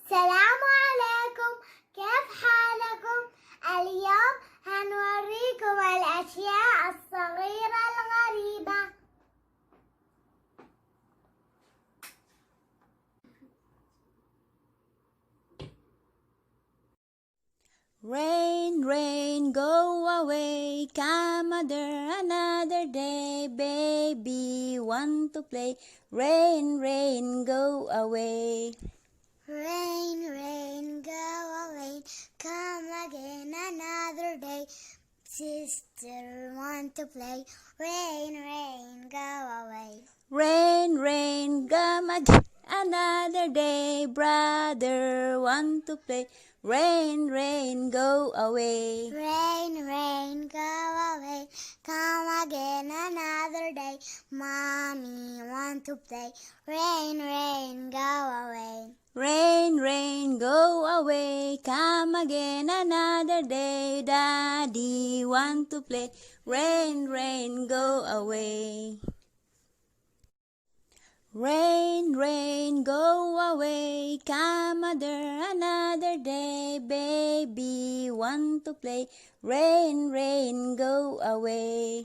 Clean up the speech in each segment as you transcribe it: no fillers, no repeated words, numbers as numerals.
السلام عليكم، كيف حالكم؟ اليوم هنوريكم الأشياء الصغيرة الغريبة. Rain, rain, go away, come another day, baby want to play. Rain, rain, go away. Rain, rain, go away, come again another day. Sister want to play. Rain, rain, go away. Rain, rain, come again another day, brother want to play. Rain, rain, go away. Rain, rain, go away, come again another day. Mommy want to play. Rain, rain, go away. Rain, rain, go away, come again another day. Daddy want to play. Rain, rain, go away. Rain, rain, go away, come another day, baby want to play. Rain, rain, go away.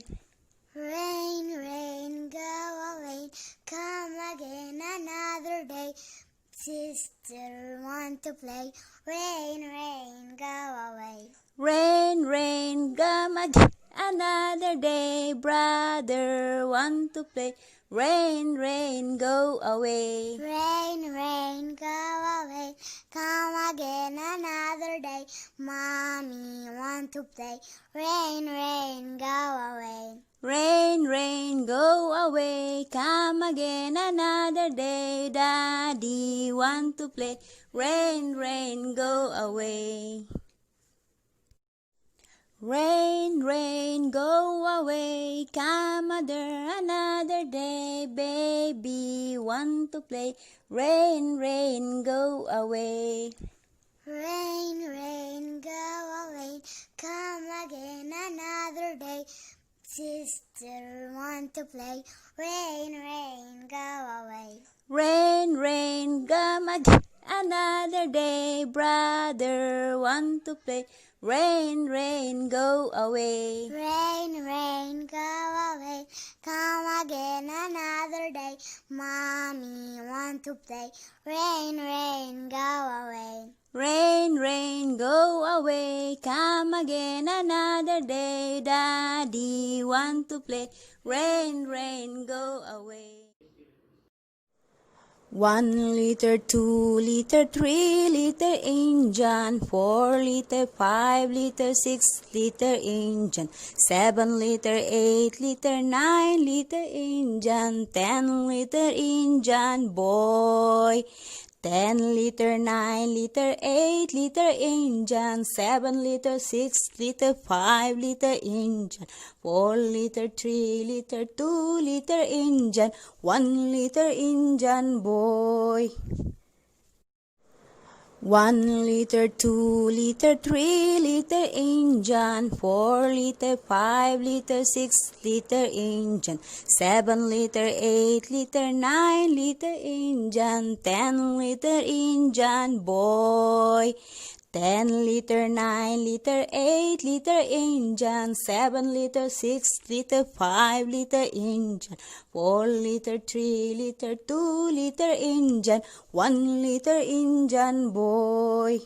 Rain, rain, go away, come again another day. Sister want to play. Rain, rain, go away. Rain, rain, come again another day, brother want to play. Rain, rain, go away. Rain, rain, go away, come again another day. Mommy want to play. Rain, rain, go away. Rain, rain, go away, come again another day. Daddy want to play. Rain, rain, go away. Rain, rain, go away, come another day, baby want to play. Rain, rain, go away. Rain, rain, go away, come again another day. Sister want to play. Rain, rain, go away. Rain, rain, come again another day, brother want to play. Rain, rain, go away. Rain, rain, go away, come again another day. Mommy want to play. Rain, rain, go away. Rain, rain, go away, come again another day. Daddy want to play. Rain, rain, go away. 1 liter, 2 liter, 3 liter engine, 4 liter, 5 liter, 6 liter engine, 7 liter, 8 liter, 9 liter engine, 10 liter engine, boy. 10 liter, 9 liter, 8 liter engine, 7 liter, 6 liter, 5 liter engine, 4 liter, 3 liter, 2 liter engine, 1 liter engine, boy. 1 liter, 2 liter, 3 liter engine, 4 liter, 5 liter, 6 liter engine, 7 liter, 8 liter, 9 liter engine, 10 liter engine, boy. 10 liter, 9 liter, 8 liter engine, 7 liter, 6 liter, 5 liter engine, 4 liter, 3 liter, 2 liter engine, 1 liter engine, boy.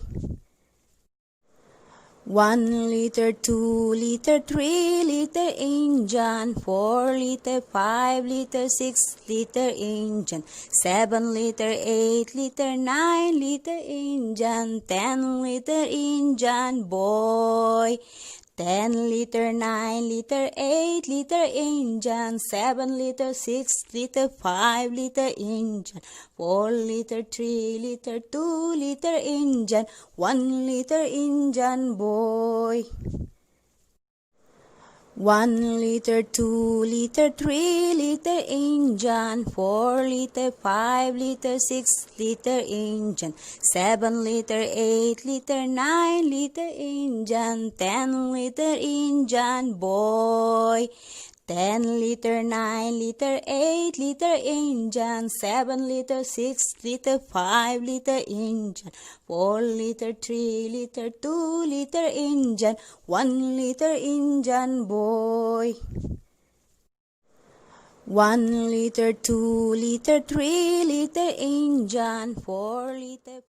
1 liter, 2 liter, 3 liter engine, 4 liter, 5 liter, 6 liter engine, 7 liter, 8 liter, 9 liter engine, 10 liter engine, boy. 10 liter, 9 liter, 8 liter engine, 7 liter, 6 liter, 5 liter engine, 4 liter, 3 liter, 2 liter engine, 1 liter engine, boy. 1 liter, 2 liter, 3 liter engine, 4 liter, 5 liter, 6 liter engine, 7 liter, 8 liter, 9 liter engine, 10 liter engine, boy. 10 liter, 9 liter, 8 liter engine, 7 liter, 6 liter, 5 liter engine, 4 liter, 3 liter, 2 liter engine, 1 liter engine boy. 1 liter, 2 liter, 3 liter engine, 4 liter.